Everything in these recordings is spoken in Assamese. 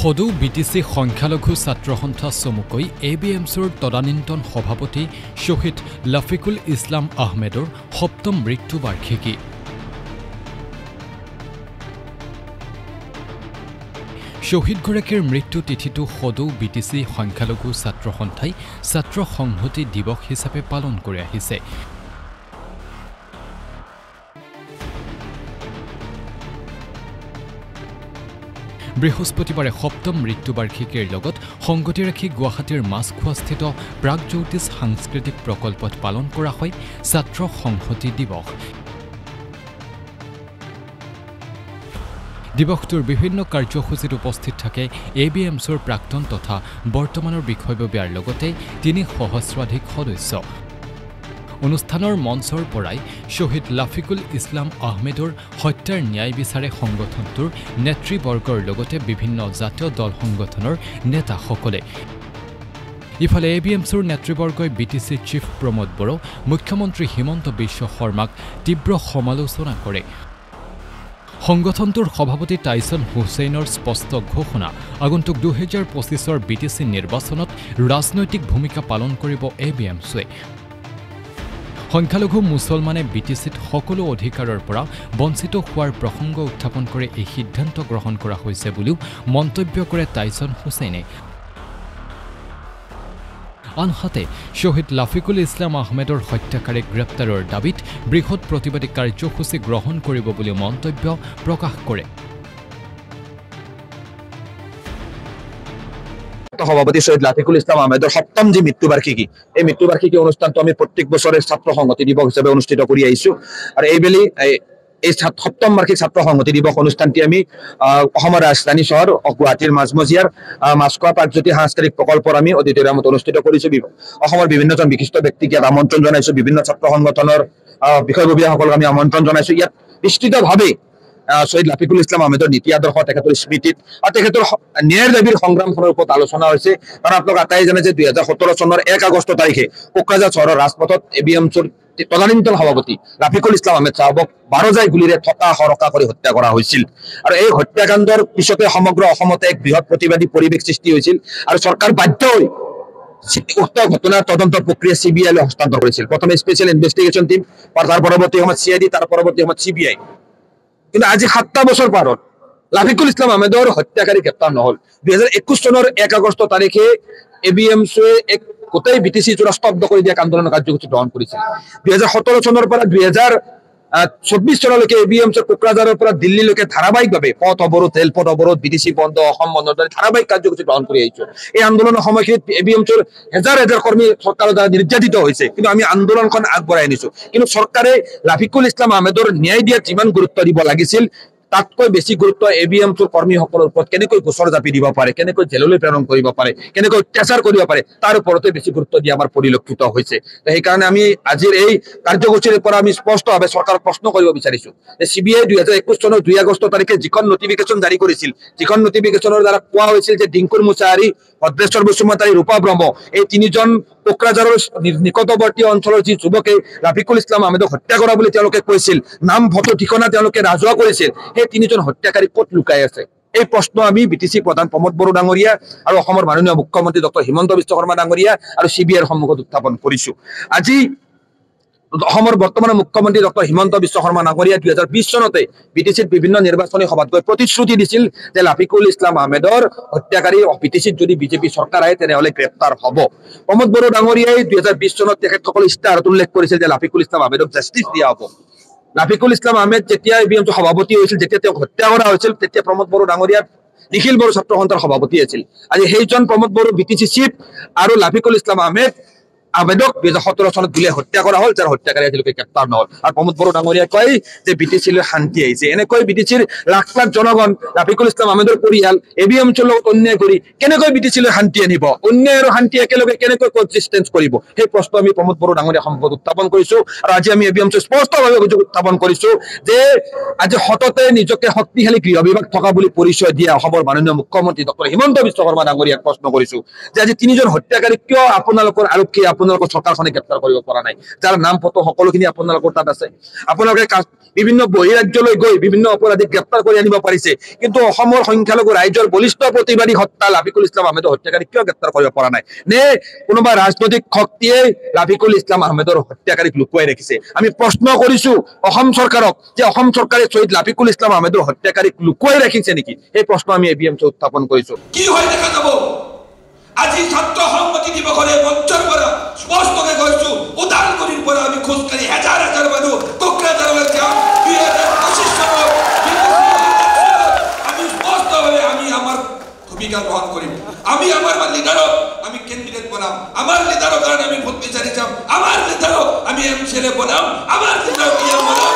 সদৌ বিটিচি সংখ্যালঘু ছাত্ৰ সন্থা চমুকৈ ABMCৰ তদানীন্তন সভাপতি শ্বহীদ লাফিকুল ইছলাম আহমেদৰ সপ্তম মৃত্যু বাৰ্ষিকী। শ্বহীদগৰাকীৰ মৃত্যু তিথিটো সদৌ বিটিচি সংখ্যালঘু ছাত্ৰ সন্থাই ছাত্ৰ সংহতি দিৱস হিচাপে পালন কৰি আহিছে। বৃহস্পতিবাৰে সপ্তম মৃত্যুবাৰ্ষিকীৰ লগত সংগতি ৰাখি গুৱাহাটীৰ মাছখোৱাস্থিত প্ৰাগজ্যোতিষ সাংস্কৃতিক প্ৰকল্পত পালন কৰা হয় ছাত্ৰ সংহতি দিৱস। দিৱসটোৰ বিভিন্ন কাৰ্যসূচীত উপস্থিত থাকে ABMCৰ প্ৰাক্তন তথা বৰ্তমানৰ বিষয়ববীয়াৰ লগতে ৩ সহস্ৰাধিক সদস্য। অনুষ্ঠানৰ মঞ্চৰ পৰাই শ্বহীদ লাফিকুল ইছলাম আহমেদৰ হত্যাৰ ন্যায় বিচাৰে সংগঠনটোৰ নেতৃবৰ্গৰ লগতে বিভিন্ন জাতীয় দল সংগঠনৰ নেতাসকলে। ইফালে ABMCৰ নেতৃবৰ্গই BTC চিফ প্ৰমোদ বড়ো, মুখ্যমন্ত্ৰী হিমন্ত বিশ্ব শৰ্মাক তীব্ৰ সমালোচনা কৰে। সংগঠনটোৰ সভাপতি টাইছন হুছেইনৰ স্পষ্ট ঘোষণা, আগন্তুক 2025ৰ BTC নিৰ্বাচনত ৰাজনৈতিক ভূমিকা পালন কৰিব ABMCয়ে। সংখ্যালঘু মুছলমানে BTCত সকলো অধিকাৰৰ পৰা বঞ্চিত হোৱাৰ প্ৰসংগ উত্থাপন কৰি এই সিদ্ধান্ত গ্ৰহণ কৰা হৈছে বুলিও মন্তব্য কৰে টাইছন হুছেইনে। আনহাতে শ্বহীদ লাফিকুল ইছলাম আহমেদৰ হত্যাকাৰীক গ্ৰেপ্তাৰৰ দাবীত বৃহৎ প্ৰতিবাদী কাৰ্যসূচী গ্ৰহণ কৰিব বুলি মন্তব্য প্ৰকাশ কৰে। সভাপতি শহীদ লাফিকুল ইছলাম আহমেদৰ সপ্তম যে মৃত্যুবাৰ্ষিকী, এই মৃত্যুবাৰ্ষিকী অনুষ্ঠানটো আমি প্ৰত্যেক বছৰে ছাত্ৰ সংহতি দিৱস হিচাপে অনুষ্ঠিত কৰি আহিছো। আৰু এইবেলি এই সপ্তম বাৰ্ষিক ছাত্ৰ সংহতি দিৱস অনুষ্ঠানটি আমি অসমৰ ৰাজধানী চহৰ গুৱাহাটীৰ মাজমজিয়াৰ মাছখোৱা প্ৰাগজ্যোতিষ সাংস্কৃতিক প্ৰকল্পৰ আমি অডিটৰিয়ামত অনুষ্ঠিত কৰিছো। অসমৰ বিভিন্নজন বিশিষ্ট ব্যক্তিক ইয়াত আমন্ত্ৰণ জনাইছো, বিভিন্ন ছাত্ৰ সংগঠনৰ বিষয়ববীয়াসকলক আমি আমন্ত্ৰণ জনাইছো। ইয়াত বিস্তৃতভাৱে শহীদ লাফিকুল ইছলাম আহমেদৰ নীতি আদৰ্শ, তেখেতৰ স্মৃতিত আৰু তেখেতৰ ন্যায়ৰ দাবীৰ সংগ্ৰামখনৰ ওপৰত আলোচনা হৈছে। কাৰণ আপোনালোক আটাই জানে যে 2017 চনৰ 1 আগষ্ট তাৰিখে কোকৰাঝাৰ চহৰৰ ৰাজপথত ABMCৰ তদানীন্তন সভাপতি লাফিকুল ইছলাম আহমেদ চাহাবক 12 জাই গুলিৰে থকা সৰকা কৰি হত্যা কৰা হৈছিল। আৰু এই হত্যাকাণ্ডৰ পিছতে সমগ্ৰ অসমতে এক বৃহৎ প্ৰতিবাদী পৰিৱেশ সৃষ্টি হৈছিল আৰু চৰকাৰ বাধ্য হৈ উক্ত ঘটনাৰ তদন্ত প্ৰক্ৰিয়া CBI লৈ হস্তান্তৰ কৰিছিল। প্ৰথমে স্পেচিয়েল ইনভেষ্টিগেশ্যন টিম, তাৰ পৰৱৰ্তী সময়ত CID, তাৰ পৰৱৰ্তী সময়ত CBI। কিন্তু আজি 7টা বছৰ পাৰত লাফিকুল ইছলাম আহমেদৰ হত্যাকাৰী গ্ৰেপ্তাৰ নহল। 2021 চনৰ 1 আগষ্ট তাৰিখে ABMCয়ে এক গোটেই BTC জোৰা স্তব্ধ কৰি দিয়া আন্দোলনৰ কাৰ্যসূচী গ্ৰহণ কৰিছিল। 2017 চনৰ পৰা 2024 চনলৈকে ABMCৰ কোকৰাঝাৰৰ পৰা দিল্লীলৈকে ধাৰাবাহিকভাৱে পথ অৱৰোধ, ৰেলপথ অৱৰোধ, BTC বন্ধ, অসম বন্ধ দৰে ধাৰাবাহিক কাৰ্যসূচী গ্ৰহণ কৰি আহিছো। এই আন্দোলনৰ সময়খিনিত ABMCৰ হাজাৰ হাজাৰ কৰ্মী চৰকাৰৰ দ্বাৰা নিৰ্যাতিত হৈছে, কিন্তু আমি আন্দোলনখন আগবঢ়াই আনিছো। কিন্তু চৰকাৰে লাফিকুল ইছলাম আহমেদৰ ন্যায় দিয়াত যিমান গুৰুত্ব দিব লাগিছিল, তাতকৈ বেছি গুৰুত্ব ABMCৰ কৰ্মীসকলৰ ওপৰত কেনেকৈ গোচৰ জাপি দিব পাৰে, কেনেকৈ জেললৈ প্ৰেৰণ কৰিব পাৰে, কেনেকৈ অত্যাচাৰ কৰিব পাৰে, তাৰ ওপৰতে বেছি গুৰুত্ব দিয়া আমাৰ পৰিলক্ষিত হৈছে। সেইকাৰণে আমি আজিৰ এই কাৰ্যসূচীৰ পৰা আমি স্পষ্টভাৱে চৰকাৰক প্ৰশ্ন কৰিব বিচাৰিছো যে CBI 2021 চনৰ 2 আগষ্ট তাৰিখে যিখন নটিফিকেশ্যন জাৰি কৰিছিল, যিখন নটিফিকেশ্যনৰ দ্বাৰা কোৱা হৈছিল যে ডিংকুৰ মুছাহাৰী, ভদ্ৰেশ্বৰ বসুমতাৰী, ৰূপা ব্ৰহ্ম এই 3জন কোকৰাঝাৰৰ নিকটৱৰ্তী অঞ্চলৰ যি যুৱকে লাফিকুল ইছলাম আহমেদক হত্যা কৰা বুলি তেওঁলোকে কৈছিল, নাম ফটো ঠিকনা তেওঁলোকে ৰাজহুৱা কৰিছিল, সেই 3জন হত্যাকাৰী ক'ত লুকাই আছে? এই প্ৰশ্ন আমি BTC প্ৰধান প্ৰমোদ বড়ো ডাঙৰীয়া আৰু অসমৰ মাননীয় মুখ্যমন্ত্ৰী ডক্টৰ হিমন্ত বিশ্ব শৰ্মা ডাঙৰীয়া আৰু CBIৰ সন্মুখত উত্থাপন কৰিছো। আজি অসমৰ বৰ্তমানৰ মুখ্যমন্ত্ৰী ডক্টৰ হিমন্ত বিশ্ব শৰ্মা ডাঙৰীয়া 2020 চনতে BTCত বিভিন্ন নিৰ্বাচনী সভাত গৈ প্ৰতিশ্ৰুতি দিছিল যে লাফিকুল ইছলাম আহমেদৰ হত্যাকাৰী BTCত যদি বিজেপি চৰকাৰ আহে তেনেহলে গ্ৰেপ্তাৰ হ'ব। প্ৰমোদ বড়ো ডাঙৰীয়াই 2020 চনত তেখেতসকল ইস্তাহাৰত উল্লেখ কৰিছিল যে লাফিকুল ইছলাম আহমেদক জাষ্টিচ দিয়া হ'ব। লাফিকুল ইছলাম আহমেদ যেতিয়া ABMCৰ সভাপতি হৈছিল, যেতিয়া তেওঁক হত্যা কৰা হৈছিল, তেতিয়া প্ৰমোদ বড়ো ডাঙৰীয়া নিখিল বড়ো ছাত্ৰ সন্থাৰ সভাপতি আছিল। আজি সেইজন প্ৰমোদ বড়ো BTC চিফ আৰু লাফিকুল ইছলাম আহমেদক 2017 চনত গুলীয়াই হত্যা কৰা হল, যাৰ হত্যাকাৰী আজিলৈকে গ্ৰেপ্তাৰ নহল। আৰু প্ৰমোদ বড়ো ডাঙৰীয়াই কয় যে BTCলৈ শান্তি আহিছে। এনেকৈ BTCৰ লাখ লাখ জনগণ, লাফিকুল ইছলাম আহমেদৰ পৰিয়াল ABMCৰ লগত অন্যায় কৰি কেনেকৈ BTCলৈ শান্তি আনিব? অন্যায় আৰু শান্তি একেলগে কেনেকৈ কোএক্সিষ্টেন্স কৰিব? সেই প্ৰশ্ন আমি প্ৰমোদ বড়ো ডাঙৰীয়াৰ সন্মুখত উত্থাপন কৰিছো। আৰু আজি আমি ABMCৰ স্পষ্টভাৱে অভিযোগ উত্থাপন কৰিছো যে আজি সততে নিজকে শক্তিশালী গৃহ বিভাগ থকা বুলি পৰিচয় দিয়া অসমৰ মাননীয় মুখ্যমন্ত্ৰী ডক্টৰ হিমন্ত বিশ্ব শৰ্মা ডাঙৰীয়াক প্ৰশ্ন কৰিছো যে আজি 3জন হত্যাকাৰী কিয় আপোনালোকৰ আৰক্ষী আপোনালোকৰ চৰকাৰখনে গ্ৰেপ্তাৰ কৰিব পৰা নাই, যাৰ নাম ফটো সকলোখিনি আপোনালোকৰ তাত আছে। আপোনালোকে বিভিন্ন বহিৰাজ্যলৈ গৈ বিভিন্ন অপৰাধীক গ্ৰেপ্তাৰ কৰি আনিব পাৰিছে, কিন্তু অসমৰ সংখ্যালঘু ৰাইজৰ বলিষ্ঠ প্ৰতিবাদী সত্তা লাফিকুল ইছলাম আহমেদৰ হত্যাকাৰী কিয় গ্ৰেপ্তাৰ কৰিব পৰা নাই? নে কোনোবা ৰাজনৈতিক শক্তিয়ে লাফিকুল ইছলাম আহমেদৰ হত্যাকাৰীক লুকুৱাই ৰাখিছে? আমি প্ৰশ্ন কৰিছো অসম চৰকাৰক যে অসম চৰকাৰে শ্বহীদ লাফিকুল ইছলাম আহমেদৰ হত্যাকাৰীক লুকুৱাই ৰাখিছে নেকি? এই প্ৰশ্ন আমি ABMC উত্থাপন কৰিছো। কি হয় দেখা যাব। আজি ছাত্ৰ সংহতি দিৱসৰে মঞ্চৰ পৰা স্পষ্টকৈ কৈছো, ওদালগুৰিৰ পৰা আমি খোজকাঢ়ি হাজাৰ হাজাৰ মানুহ কোকৰাঝাৰলৈ যাম। 2025 চনত আমি স্পষ্টভাৱে আমি আমাৰ ভূমিকা গ্ৰহণ কৰিম। আমি আমাৰ লিডাৰক আমি কেণ্ডিডেট বনাম, আমাৰ লিডাৰৰ কাৰণে আমি ভোট বিচাৰি যাম, আমাৰ লিডাৰক আমি MCLA বনাম, আমাৰ লিডাৰক PM বনাম।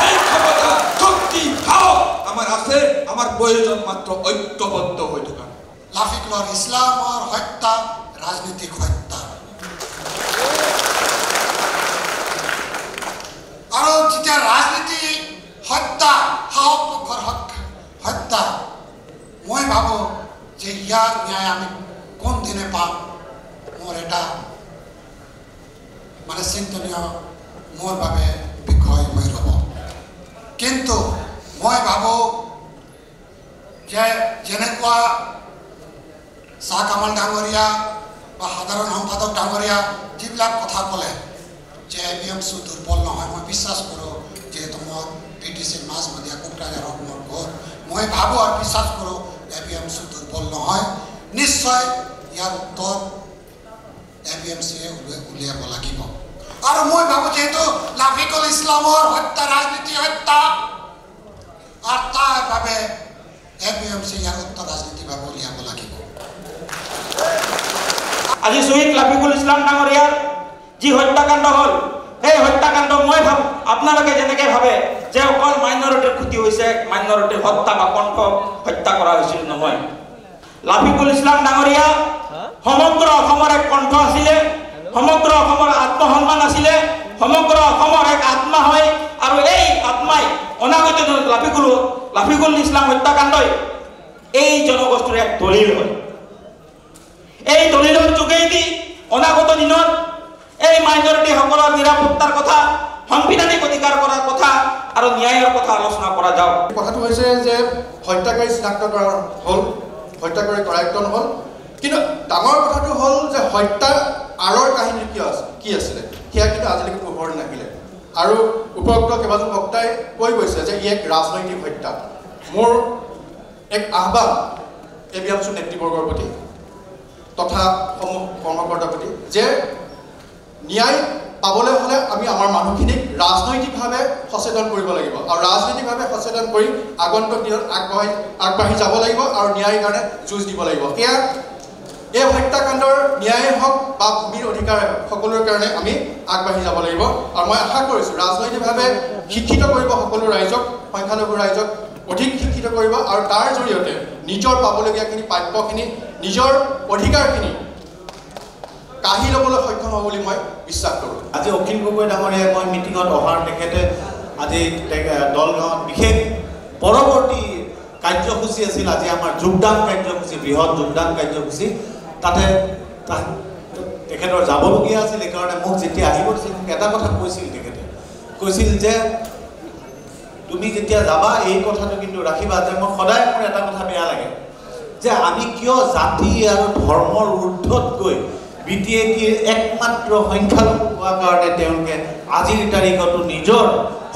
এই ক্ষমতা শক্তি সাহস আমাৰ আছে, আমাৰ প্ৰয়োজন মাত্ৰ ঐক্যবদ্ধ হৈ থকা। লাফিকুল ইছলামৰ হত্যা ৰাজনৈতিক হত্যা, আৰু যেতিয়া ৰাজনীতি হত্যা সাহস পক্ষৰ হত্যা, মই ভাবো যে ইয়াৰ ন্যায় আমি কোনদিনে পাম। মোৰ এটা চিন্তনীয় মোৰ বাবে বিষয় হৈ ৰ'ব। কিন্তু মই ভাবো যে যেনেকুৱা শাহ কামাল ডাঙৰীয়া বা সাধাৰণ সম্পাদক ডাঙৰীয়া যিবিলাক কথা ক'লে যে ABMC দুৰ্বল নহয়, মই বিশ্বাস কৰোঁ। যিহেতু মই PTCৰ মাজমজিয়া কোকৰাঝাৰৰ মোৰ ঘৰ, মই ভাবোঁ আৰু বিশ্বাস কৰোঁ ABMC দুৰ্বল নহয়। নিশ্চয় ইয়াৰ উত্তৰ ABMCয়ে উলিয়াব লাগিব। আৰু মই ভাবোঁ যিহেতু লাফিকুল ইছলামৰ হত্যা ৰাজনীতি হত্যা, আৰু তাৰ বাবে ABMC ইয়াৰ উত্তৰ ৰাজনীতিভাৱে উলিয়াব লাগিব। আজি শ্বহীদ লাফিকুল ইছলাম ডাঙৰীয়াৰ যি হত্যাকাণ্ড হ'ল, সেই হত্যাকাণ্ড মই ভাবোঁ আপোনালোকে যেনেকৈ ভাবে যে অকল মাইনৰিটিৰ ক্ষতি হৈছে, মাইনৰিটিৰ হত্যা বা কণ্ঠ হত্যা কৰা হৈছিল, নহয়। লাফিকুল ইছলাম ডাঙৰীয়া সমগ্ৰ অসমৰ এক কণ্ঠ আছিলে, সমগ্ৰ অসমৰ আত্মসন্মান আছিলে, সমগ্ৰ অসমৰ এক আত্মা হয়। আৰু এই আত্মাই অনাগত দিনত লাফিকুল ইছলাম হত্যাকাণ্ডই এই জনগোষ্ঠীৰ এক দলিল হয়। এই দলিলৰ যোগেদি অনাগত দিনত এই মাইনৰিটিসকলৰ নিৰাপত্তাৰ কথা, সাংবিধানিক অধিকাৰ কৰাৰ কথা আৰু ন্যায়ৰ কথা আলোচনা কৰা যাওক। কথাটো হৈছে যে হত্যাকাৰী চিনাক্ত কৰা হ'ল, হত্যাকাৰী কৰায়ত্ব নহ'ল, কিন্তু ডাঙৰ কথাটো হ'ল যে হত্যাৰ আঁৰৰ কাহিনী কি আছিলে সেয়া কিন্তু আজিলৈকে পোহৰ নাহিলে। আৰু উপৰোক্ত কেইবাজন বক্তাই কৈ গৈছে যে ই এক ৰাজনৈতিক হত্যা। মোৰ এক আহ্বান ABMC নেতৃবৰ্গৰ প্ৰতি তথা সমূহ কৰ্মকৰ্তাৰ প্ৰতি যে ন্যায় পাবলৈ হ'লে আমি আমাৰ মানুহখিনিক ৰাজনৈতিকভাৱে সচেতন কৰিব লাগিব, আৰু ৰাজনৈতিকভাৱে সচেতন কৰি আগন্তুক দিনত আগবাঢ়ি যাব লাগিব আৰু ন্যায়ৰ কাৰণে যুঁজ দিব লাগিব। এই হত্যাকাণ্ডৰ ন্যায় হওক বা ভূমিৰ অধিকাৰ সকলোৰে কাৰণে আমি আগবাঢ়ি যাব লাগিব। আৰু মই আশা কৰিছোঁ ৰাজনৈতিকভাৱে শিক্ষিত কৰিব সকলো ৰাইজক, সংখ্যালঘু ৰাইজক অধিক শিক্ষিত কৰিব, আৰু তাৰ জৰিয়তে নিজৰ পাবলগীয়াখিনি প্ৰাপ্যখিনি, নিজৰ অধিকাৰখিনি কাঢ়ি ল'বলৈ সক্ষম হ'ব বুলি মই বিশ্বাস কৰোঁ। আজি অখিল গগৈ ডাঙৰীয়াই মই মিটিঙত অহাৰ তেখেতে আজি দলগাঁৱত বিশেষ পৰৱৰ্তী কাৰ্যসূচী আছিল। আজি আমাৰ যোগদান কাৰ্যসূচী, বৃহৎ যোগদান কাৰ্যসূচী, তাতে তেখেতৰ যাবলগীয়া আছিল। সেইকাৰণে মোক যেতিয়া আহিব দিছিল মোক এটা কথা কৈছিল যে তুমি যেতিয়া যাবা এই কথাটো কিন্তু ৰাখিবা যে মই সদায় মোৰ এটা কথা বেয়া লাগে যে আমি কিয় জাতি আৰু ধৰ্মৰ ঊৰ্ধত গৈ BTATৰ একমাত্ৰ সংখ্যালঘু হোৱাৰ কাৰণে তেওঁলোকে আজিৰ তাৰিখতো নিজৰ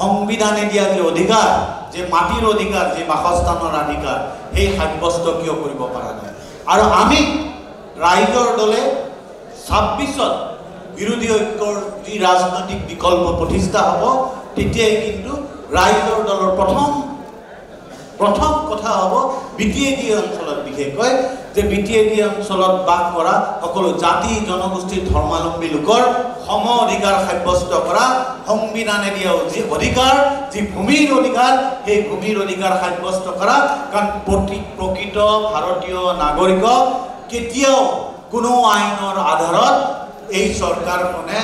সংবিধানে দিয়া যে অধিকাৰ, যে মাটিৰ অধিকাৰ, যে বাসস্থানৰ অধিকাৰ, সেই সাব্যস্ত কিয় কৰিব পৰা নাই। আৰু আমি ৰাইজৰ দলে 26ত বিৰোধী ঐক্যৰ যি ৰাজনৈতিক বিকল্প প্ৰতিষ্ঠা হ'ব, তেতিয়াই কিন্তু ৰাইজৰ দলৰ প্ৰথম কথা হ'ব BTAT অঞ্চলত, বিশেষকৈ যে BTAT অঞ্চলত বাস কৰা সকলো জাতি জনগোষ্ঠীৰ ধৰ্মাৱলম্বী লোকৰ সম অধিকাৰ সাব্যস্ত কৰা, সংবিধানে দিয়া যি অধিকাৰ, যি ভূমিৰ অধিকাৰ, সেই ভূমিৰ অধিকাৰ সাব্যস্ত কৰা। কাৰণ প্ৰকৃত ভাৰতীয় নাগৰিকক কেতিয়াও কোনো আইনৰ আধাৰত এই চৰকাৰখনে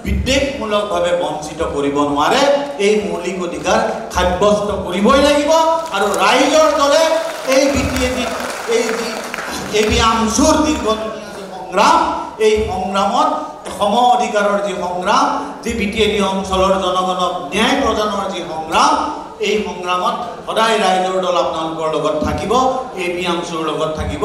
বিদ্বেষমূলকভাৱে বঞ্চিত কৰিব নোৱাৰে। এই মৌলিক অধিকাৰ সাব্যস্ত কৰিবই লাগিব। আৰু ৰাইজৰ দলে এই BTAT এই ABMCৰ দীৰ্ঘদিনীয়া সংগ্ৰাম, এই সংগ্ৰামত সম অধিকাৰৰ যি সংগ্ৰাম, যি বিটিএডি অঞ্চলৰ জনগণক ন্যায় প্ৰদানৰ যি সংগ্ৰাম, এই সংগ্ৰামত সদায় ৰাইজৰ দল আপোনালোকৰ লগত থাকিব, ABMCৰ লগত থাকিব।